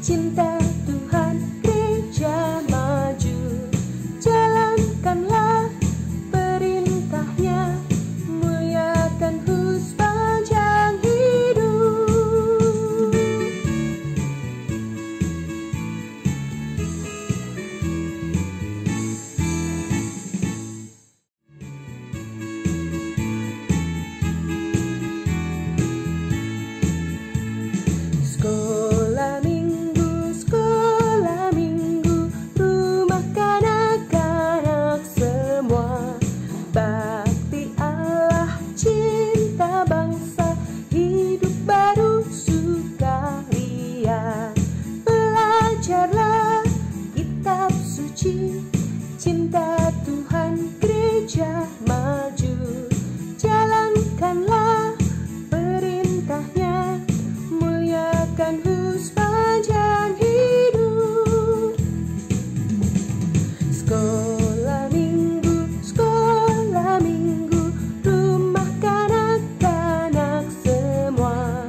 cinta Tuhan gereja maju. Jalankanlah perintahnya, muliakan sepanjang hidup. Sekolah minggu, rumah kanak-kanak semua. Bakti Allah, cinta bangsa, hidup baru sukaria. Belajarlah kitab suci, cinta Tuhan gereja maju. Jalankanlah perintahnya, muliakan sepanjang hidup. Sekolah minggu, rumah kanak-kanak semua.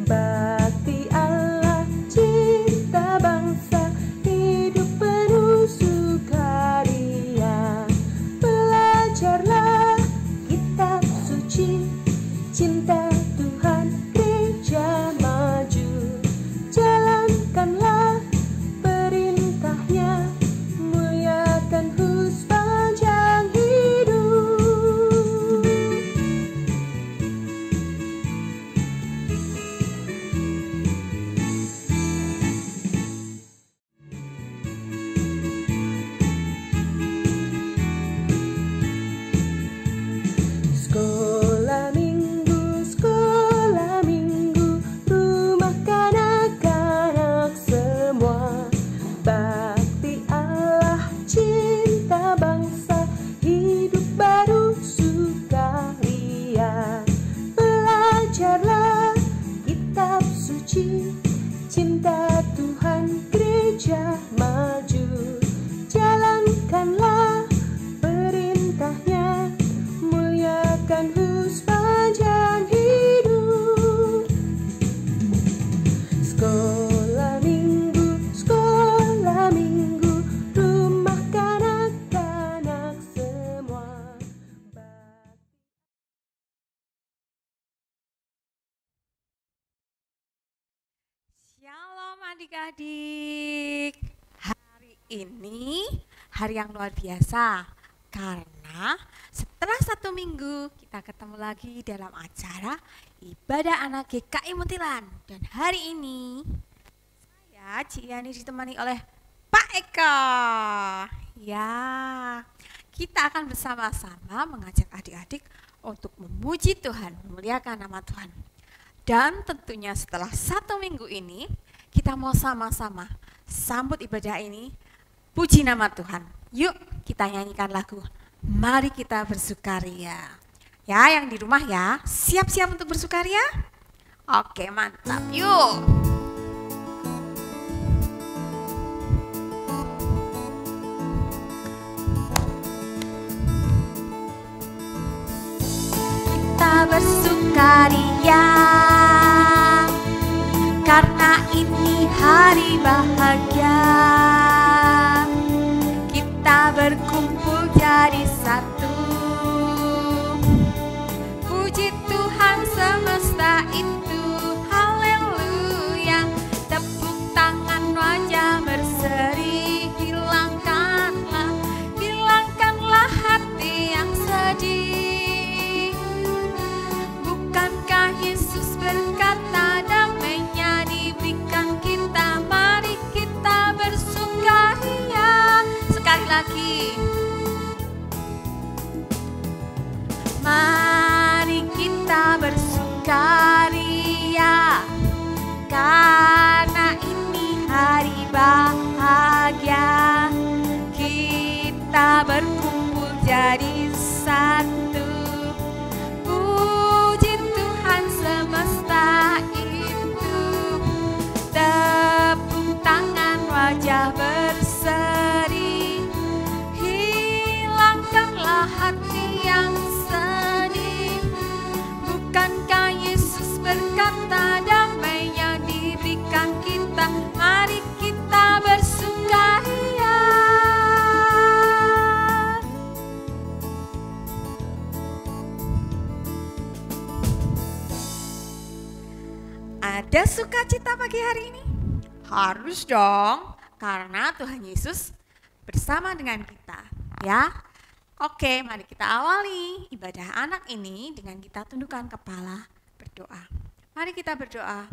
Bakti Allah, cinta bangsa, hidup penuh sukaria. Belajarlah kitab suci, cinta Tuhan gereja maju. Jalankanlah perintahnya, muliakan sepanjang hidup. Sekolah minggu, rumah kanak-kanak semua. Bakti Allah, cinta bangsa, hidup baru sukaria. Belajarlah kitab suci, cinta Tuhan gereja maju. Jalankanlah perintahnya, muliakan sepanjang hidup. Sekolah minggu, rumah kanak-kanak semua. Shalom adik-adik. Hari ini hari yang luar biasa karena setelah 1 minggu kita ketemu lagi dalam acara ibadah anak GKI Muntilan. Dan hari ini saya Ciani ditemani oleh Pak Eka. Ya, kita akan bersama-sama mengajak adik-adik untuk memuji Tuhan, memuliakan nama Tuhan. Dan tentunya setelah 1 minggu ini kita mau sama-sama sambut ibadah ini, puji nama Tuhan. Yuk kita nyanyikan lagu Mari Kita Bersukaria. Ya, yang di rumah ya, siap-siap untuk bersukaria? Oke, mantap, yuk. Kita bersukaria karena ini hari bahagia. Kita berkumpul jadi satu. Puji Tuhan semesta itu, haleluya. Tepuk tangan, wajah berseri. Hilangkanlah hati yang sedih. Bukankah Yesus berkata damainya diberikan kita? Mari kita bersukaria. Sekali lagi. Mari kita bersukaria karena ini hari bahagia. Kita berkumpul jadi satu. Puji Tuhan semesta itu. Tepuk tangan, wajah berseri. pagi hari ini? Harus dong, karena Tuhan Yesus bersama dengan kita, ya. Oke, mari kita awali ibadah anak ini dengan kita tundukkan kepala berdoa. Mari kita berdoa.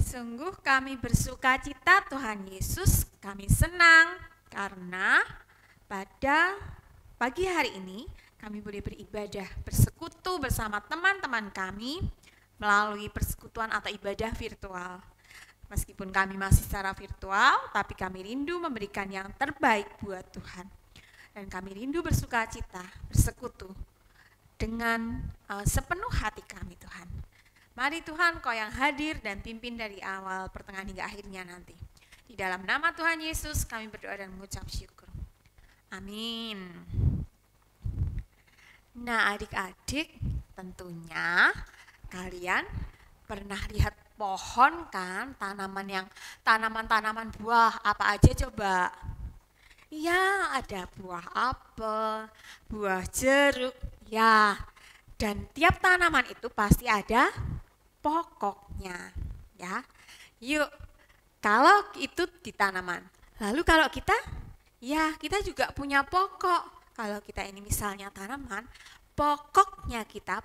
Sungguh kami bersuka cita Tuhan Yesus, kami senang karena pada pagi hari ini kami boleh beribadah, bersekutu bersama teman-teman kami melalui persekutuan atau ibadah virtual. Meskipun kami masih secara virtual, tapi kami rindu memberikan yang terbaik buat Tuhan. Dan kami rindu bersuka cita, bersekutu dengan sepenuh hati kami Tuhan. Mari Tuhan Kau yang hadir dan pimpin dari awal, pertengahan hingga akhirnya nanti. Di dalam nama Tuhan Yesus kami berdoa dan mengucap syukur. Amin. Nah adik-adik, tentunya kalian pernah lihat pohon kan, tanaman-tanaman buah apa aja coba? Ya, ada buah apel, buah jeruk, ya. Dan tiap tanaman itu pasti ada pokoknya, ya. Yuk, kalau itu di tanaman. Lalu kalau kita, ya kita juga punya pokok. Kalau kita ini misalnya tanaman, pokoknya kita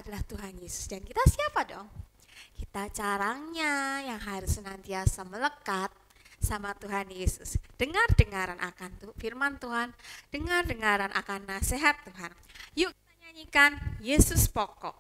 adalah Tuhan Yesus. Dan kita siapa dong? Kita carangnya yang harus senantiasa melekat sama Tuhan Yesus. Dengar-dengaran akan firman Tuhan, dengar-dengaran akan nasihat Tuhan. Yuk kita nyanyikan Yesus Pokok.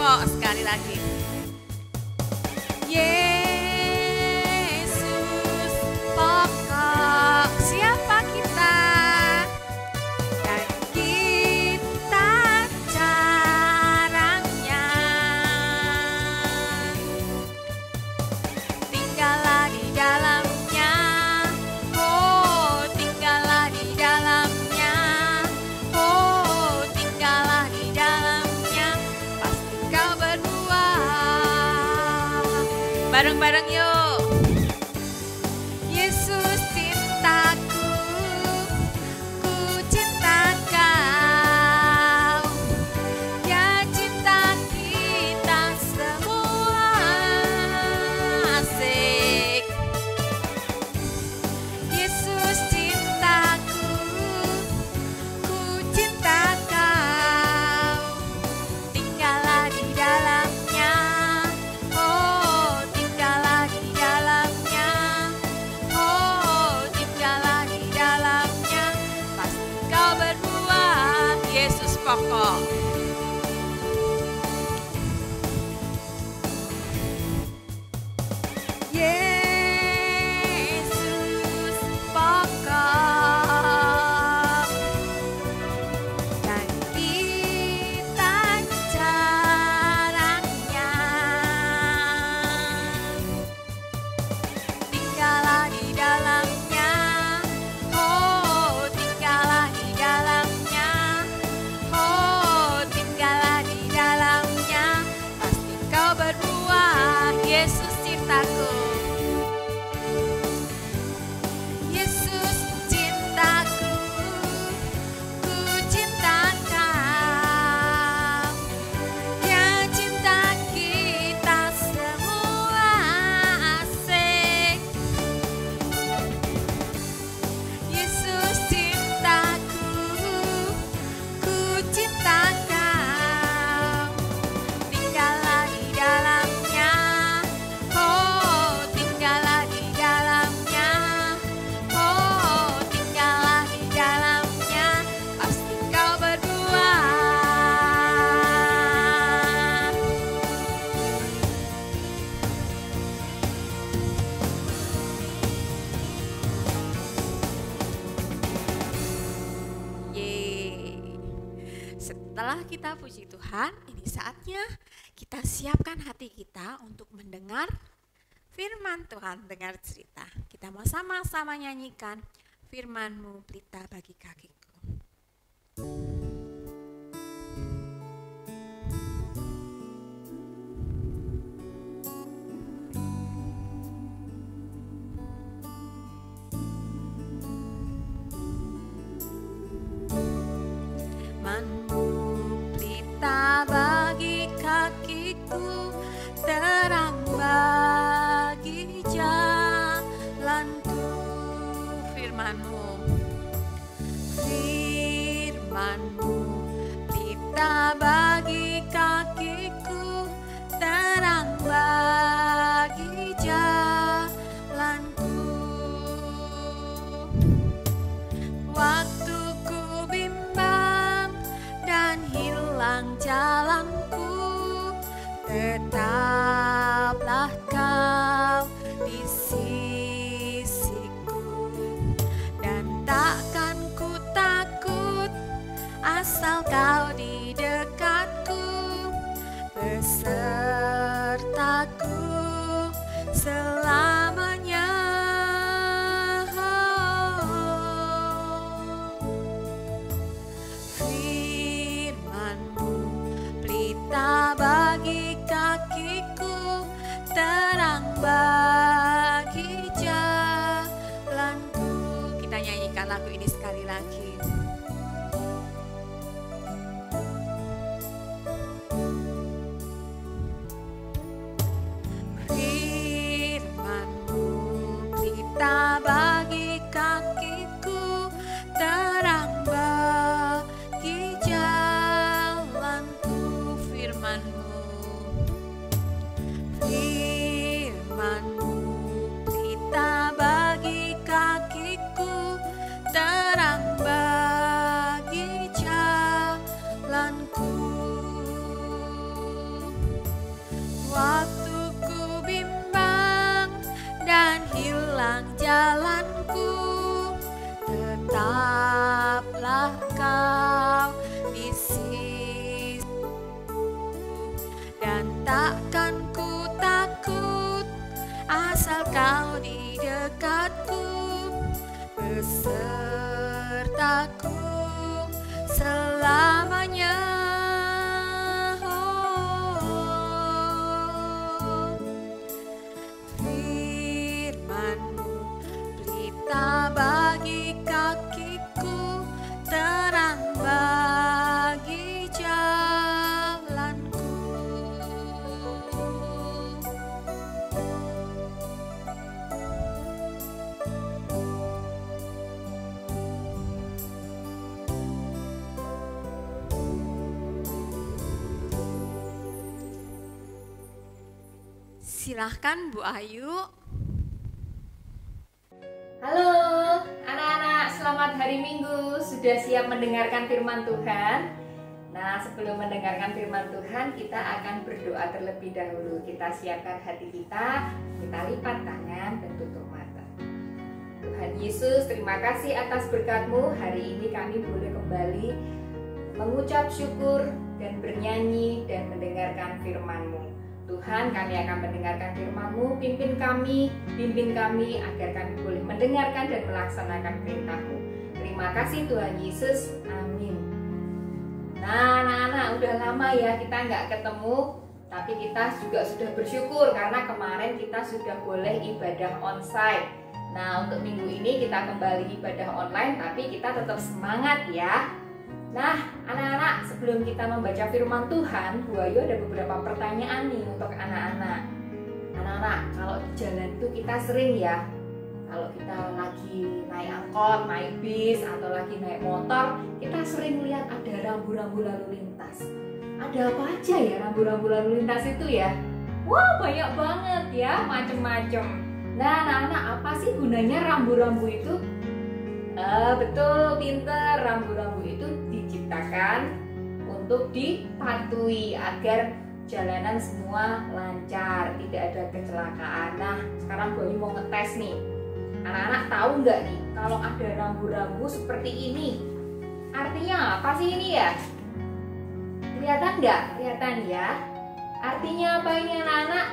Sekali lagi. Yesus pokok, siapa kita? Dan kita carangnya. Tinggallah di dalamnya. Oh, tinggallah di dalamnya. Oh, tinggallah di dalamnya. Pasti kau berbuah. Bareng-bareng yuk. Yesus cintaku, ku cinta kau. Ya cinta kita semua. Asik. Yesus cintaku, ku cinta kau. Tinggallah di dalamnya. Oh, tinggallah di Setelah kita puji Tuhan, ini saatnya kita siapkan hati kita untuk mendengar firman Tuhan, dengar cerita. Kita mau sama-sama nyanyikan firman-Mu pelita bagi kakiku. Bagi kakiku, terang bagi jalanku. Firman-Mu, firman-Mu, pelita bagi kakiku, terang bagi jalanku. Waktu ku bimbang dan hilang jalanku, tetaplah Kau di sisiku, dan takkan ku takut asal Kau di dekatku, besertaku selamanya. Bagi kakiku, terang bagi jalanku. Kita nyanyikan lagu ini sekali lagi. Firman-Mu, pelita bagi kakiku, terang bagi jalanku. Firman-Mu, pelita bagi kakiku, terang bagi jalanku. Waktu ku bimbang dan hilang jalanku, tetaplah Kau di sisiku, dan takkan ku takut asal Kau di dekatku, besertaku selamanya. Firman-Mu, pelita bagi kakiku, terang bagi jalanku. Silahkan Bu Ayu. Halo anak-anak, selamat hari Minggu. Sudah siap mendengarkan firman Tuhan? Nah, sebelum mendengarkan firman Tuhan, kita akan berdoa terlebih dahulu. Kita siapkan hati kita lipat tangan dan tutup mata. Tuhan Yesus, terima kasih atas berkat-Mu. Hari ini kami boleh kembali mengucap syukur dan bernyanyi dan mendengarkan firman-Mu. Tuhan, kami akan mendengarkan firman-Mu, bimbing kami agar kami boleh mendengarkan dan melaksanakan perintah-Mu. Terima kasih Tuhan Yesus, amin. Nah anak-anak, udah lama ya kita nggak ketemu, tapi kita juga sudah bersyukur karena kemarin kita sudah boleh ibadah onsite. Nah, untuk minggu ini kita kembali ibadah online, tapi kita tetap semangat ya. Nah, anak-anak, sebelum kita membaca firman Tuhan, Bu Ayu ada beberapa pertanyaan nih untuk anak-anak. Anak-anak, kalau di jalan itu kita sering ya, kalau kita lagi naik angkot, naik bis, atau lagi naik motor, kita sering lihat ada rambu-rambu lalu lintas. Ada apa aja ya rambu-rambu lalu lintas itu ya? Wah, banyak banget ya, macem-macem. Nah, anak-anak, apa sih gunanya rambu-rambu itu? Betul, pinter. Rambu-rambu itu diciptakan untuk dipatuhi agar jalanan semua lancar, tidak ada kecelakaan. Nah, sekarang Bu Ayu mau ngetes nih. Anak-anak tahu nggak nih, kalau ada rambu-rambu seperti ini, artinya apa sih ini ya? Kelihatan nggak? Kelihatan ya. Artinya apa ini anak-anak?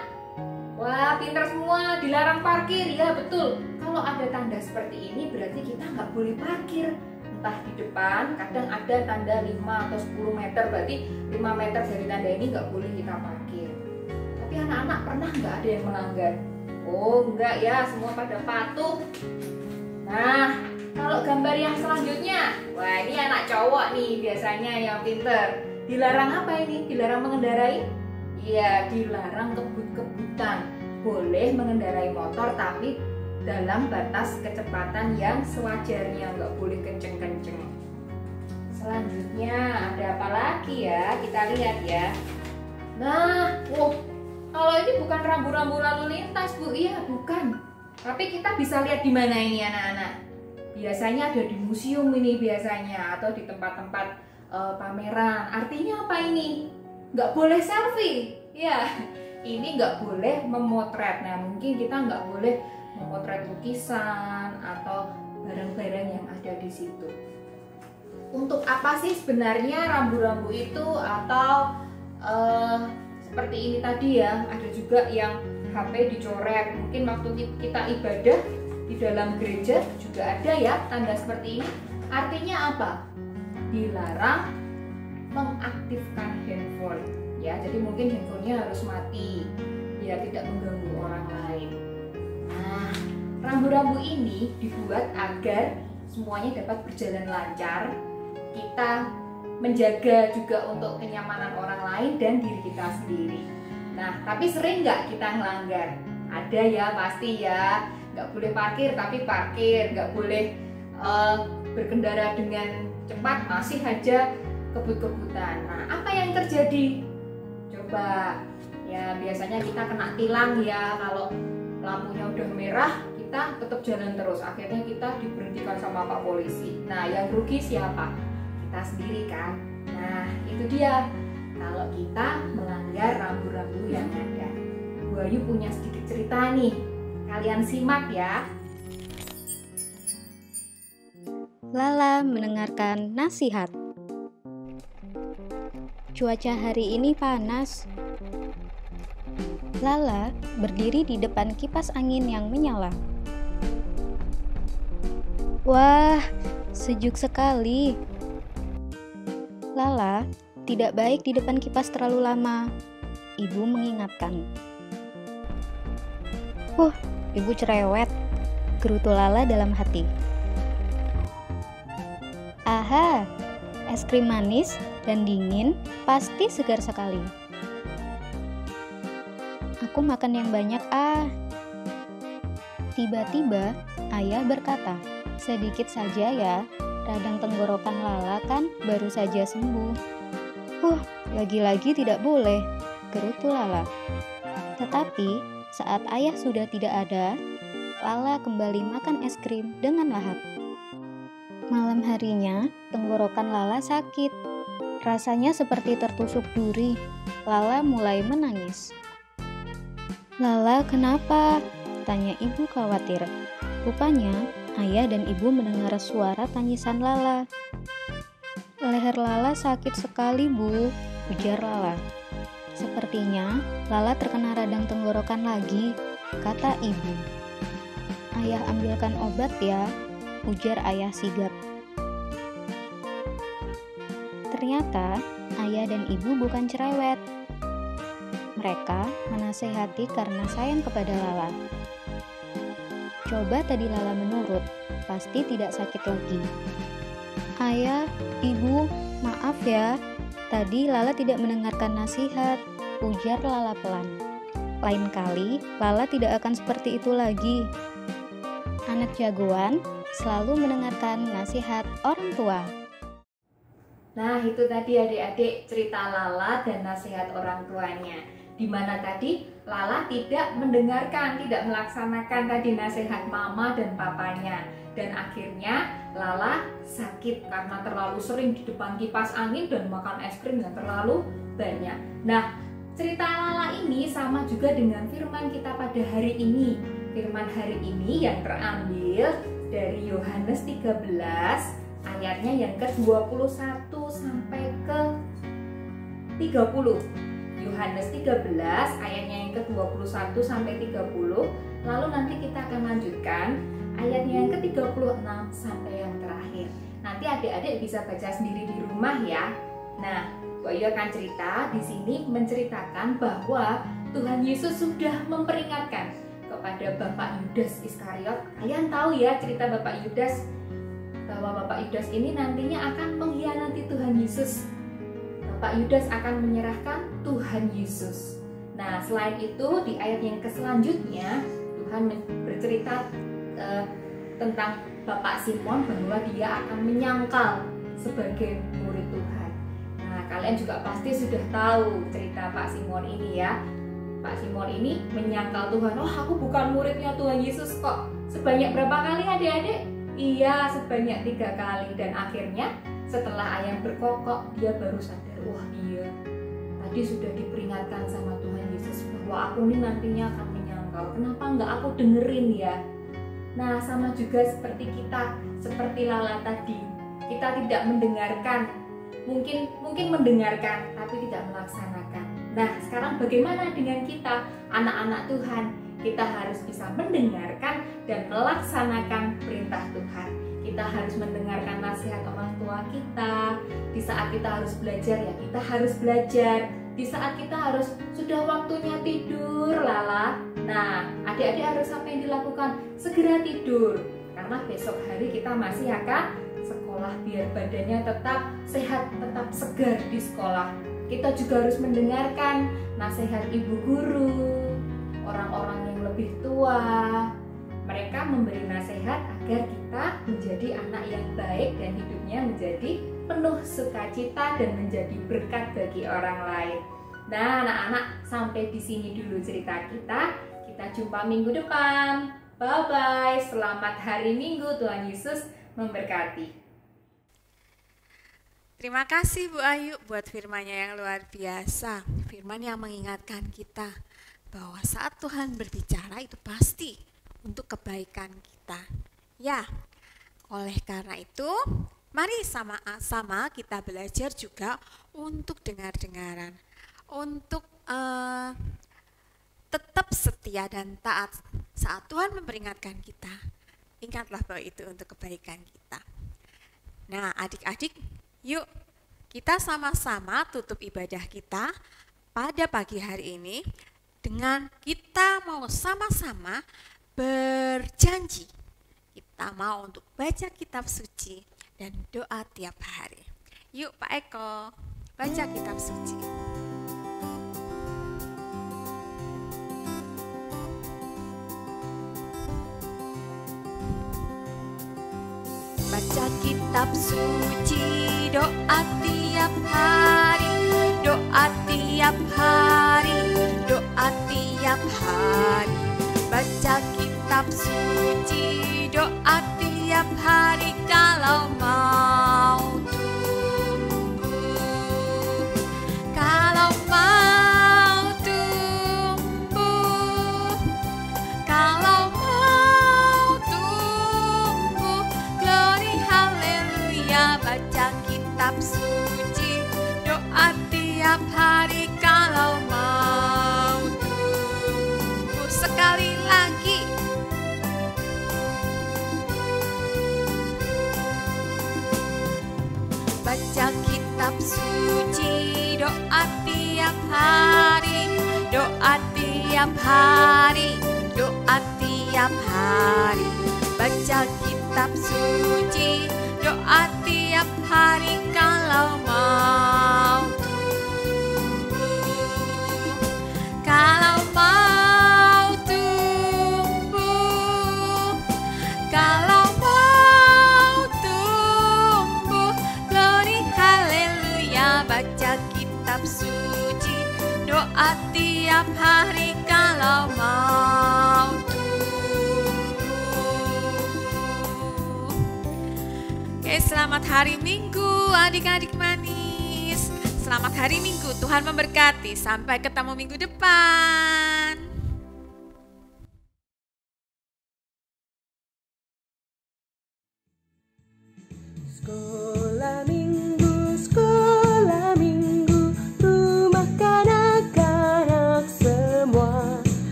Wah, pinter semua, dilarang parkir. Ya betul, kalau ada tanda seperti ini berarti kita nggak boleh parkir. Entah di depan, kadang ada tanda 5 atau 10 meter, berarti 5 meter dari tanda ini nggak boleh kita parkir. Tapi anak-anak pernah nggak ada yang melanggar? Oh enggak ya, semua pada patuh. Nah, kalau gambar yang selanjutnya, wah ini anak cowok nih biasanya yang pinter. Dilarang apa ini? Dilarang mengendarai? Iya, dilarang kebut-kebutan. Boleh mengendarai motor tapi dalam batas kecepatan yang sewajarnya, nggak boleh kenceng-kenceng. Selanjutnya ada apa lagi ya? Kita lihat ya. Nah, kalau ini bukan rambu-rambu lalu lintas, Bu. Iya, bukan. Tapi kita bisa lihat di mana ini anak-anak? Biasanya ada di museum ini biasanya, atau di tempat-tempat pameran. Artinya apa ini? Nggak boleh selfie. Ya, ini nggak boleh memotret. Nah, mungkin kita nggak boleh memotret lukisan atau barang-barang yang ada di situ. Untuk apa sih sebenarnya rambu-rambu itu? Atau seperti ini tadi ya, ada juga yang HP dicoret. Mungkin waktu kita ibadah di dalam gereja juga ada ya tanda seperti ini. Artinya apa? Dilarang mengaktifkan handphone ya, jadi mungkin handphonenya harus mati biar tidak mengganggu orang lain. Nah, rambu-rambu ini dibuat agar semuanya dapat berjalan lancar, kita menjaga juga untuk kenyamanan orang lain dan diri kita sendiri. Nah, tapi sering nggak kita ngelanggar? Ada ya, pasti ya. Nggak boleh parkir tapi parkir, nggak boleh berkendara dengan cepat, masih aja kebut-kebutan. Nah, apa yang terjadi? Coba ya, biasanya kita kena tilang ya. Kalau lampunya udah merah, kita tetap jalan terus. Akhirnya kita diberhentikan sama Pak Polisi. Nah, yang rugi siapa? Kita sendiri kan. Nah, itu dia. Kalau kita melanggar rambu-rambu yang ada. Bu Ayu punya sedikit cerita nih. Kalian simak ya. Lala mendengarkan nasihat. Cuaca hari ini panas. Lala berdiri di depan kipas angin yang menyala. Wah, sejuk sekali. Lala tidak baik di depan kipas terlalu lama. Ibu mengingatkan. Ibu cerewet, gerutu Lala dalam hati. Aha, es krim manis dan dingin pasti segar sekali. Aku makan yang banyak Tiba-tiba ayah berkata, sedikit saja ya, radang tenggorokan Lala kan baru saja sembuh. Lagi-lagi tidak boleh, gerutu Lala. Tetapi saat ayah sudah tidak ada, Lala kembali makan es krim dengan lahap. Malam harinya, tenggorokan Lala sakit. Rasanya seperti tertusuk duri. Lala mulai menangis. Lala, kenapa? Tanya ibu khawatir. Rupanya, ayah dan ibu mendengar suara tangisan Lala. Leher Lala sakit sekali, Bu, ujar Lala. Sepertinya Lala terkena radang tenggorokan lagi, kata ibu. Ayah ambilkan obat ya, ujar ayah sigap. Ternyata ayah dan ibu bukan cerewet. Mereka menasehati karena sayang kepada Lala. Coba tadi Lala menurut, pasti tidak sakit lagi. Ayah, ibu, maaf ya. Tadi Lala tidak mendengarkan nasihat, ujar Lala pelan. Lain kali, Lala tidak akan seperti itu lagi. Anak jagoan selalu mendengarkan nasihat orang tua. Nah, itu tadi adik-adik cerita Lala dan nasihat orang tuanya. Di mana tadi Lala tidak mendengarkan, tidak melaksanakan tadi nasihat mama dan papanya. Dan akhirnya Lala sakit karena terlalu sering di depan kipas angin dan makan es krim yang terlalu banyak. Nah, cerita Lala ini sama juga dengan firman kita pada hari ini. Firman hari ini yang terambil dari Yohanes 13 ayatnya yang ke-21 sampai ke 30. Yohanes 13 ayatnya yang ke-21 sampai 30. Lalu nanti kita akan lanjutkan ayatnya yang ke-36 sampai yang terakhir. Nanti adik-adik bisa baca sendiri di rumah ya. Nah, Bu Ayu akan cerita di sini menceritakan bahwa Tuhan Yesus sudah memperingatkan kepada Bapak Yudas Iskariot. Kalian tahu ya cerita Bapak Yudas, bahwa Bapak Yudas ini nantinya akan mengkhianati Tuhan Yesus. Bapak Yudas akan menyerahkan Tuhan Yesus. Nah, selain itu di ayat yang selanjutnya Tuhan bercerita tentang Bapak Simon bahwa dia akan menyangkal sebagai murid Tuhan. Nah, kalian juga pasti sudah tahu cerita Pak Simon ini ya. Pak Simon ini menyangkal Tuhan. Oh, aku bukan muridnya Tuhan Yesus kok. Sebanyak berapa kali adik-adik? Iya, sebanyak 3 kali. Dan akhirnya setelah ayam berkokok, dia baru sadar, wah iya, tadi sudah diperingatkan sama Tuhan Yesus bahwa aku ini nantinya akan menyangkal. Kenapa nggak aku dengerin ya? Nah, sama juga seperti kita, seperti Lala tadi. Kita tidak mendengarkan, mungkin mendengarkan, tapi tidak melaksanakan. Nah, sekarang bagaimana dengan kita, anak-anak Tuhan? Kita harus bisa mendengarkan dan melaksanakan perintah Tuhan. Kita harus mendengarkan nasihat orang tua kita. Di saat kita harus belajar ya kita harus belajar. Di saat kita harus sudah waktunya tidur, Lala. Nah, adik-adik harus apa yang dilakukan? Segera tidur. Karena besok hari kita masih akan sekolah biar badannya tetap sehat, tetap segar di sekolah. Kita juga harus mendengarkan nasihat ibu guru, orang-orang yang lebih tua. Mereka memberi nasihat agar kita menjadi anak yang baik dan hidupnya menjadi penuh sukacita dan menjadi berkat bagi orang lain. Nah, anak-anak, sampai di sini dulu cerita kita. Kita jumpa minggu depan. Bye-bye. Selamat hari Minggu. Tuhan Yesus memberkati. Terima kasih Bu Ayu buat firman-Nya yang luar biasa. Firman yang mengingatkan kita bahwa saat Tuhan berbicara itu pasti untuk kebaikan kita. Ya, oleh karena itu, mari sama-sama kita belajar juga untuk dengar-dengaran. Untuk tetap setia dan taat saat Tuhan memperingatkan kita. Ingatlah bahwa itu untuk kebaikan kita. Nah, adik-adik, yuk kita sama-sama tutup ibadah kita pada pagi hari ini dengan kita mau sama-sama berjanji. Kita mau untuk baca kitab suci dan doa tiap hari. Yuk Pak Eko, baca kitab suci. Baca kitab suci, doa tiap hari, doa tiap hari, doa tiap hari. Baca kitab suci, doa tiap hari kalau mau tumbuh. Kalau mau tumbuh, kalau mau tumbuh, glory haleluya. Baca kitab suci, doa tiap hari kalau mau tumbuh. Sekali lagi. Baca kitab suci, doa tiap hari, doa tiap hari, doa tiap hari. Baca kitab suci, doa tiap hari kalau mau tumbuh. Kalau mau tumbuh, kalau mau tumbuh, glory haleluya. Baca kitab suci, doa tiap hari kalau mau tumbuh. Oke, selamat hari Minggu adik-adik manis. Selamat hari Minggu, Tuhan memberkati. Sampai ketemu minggu depan.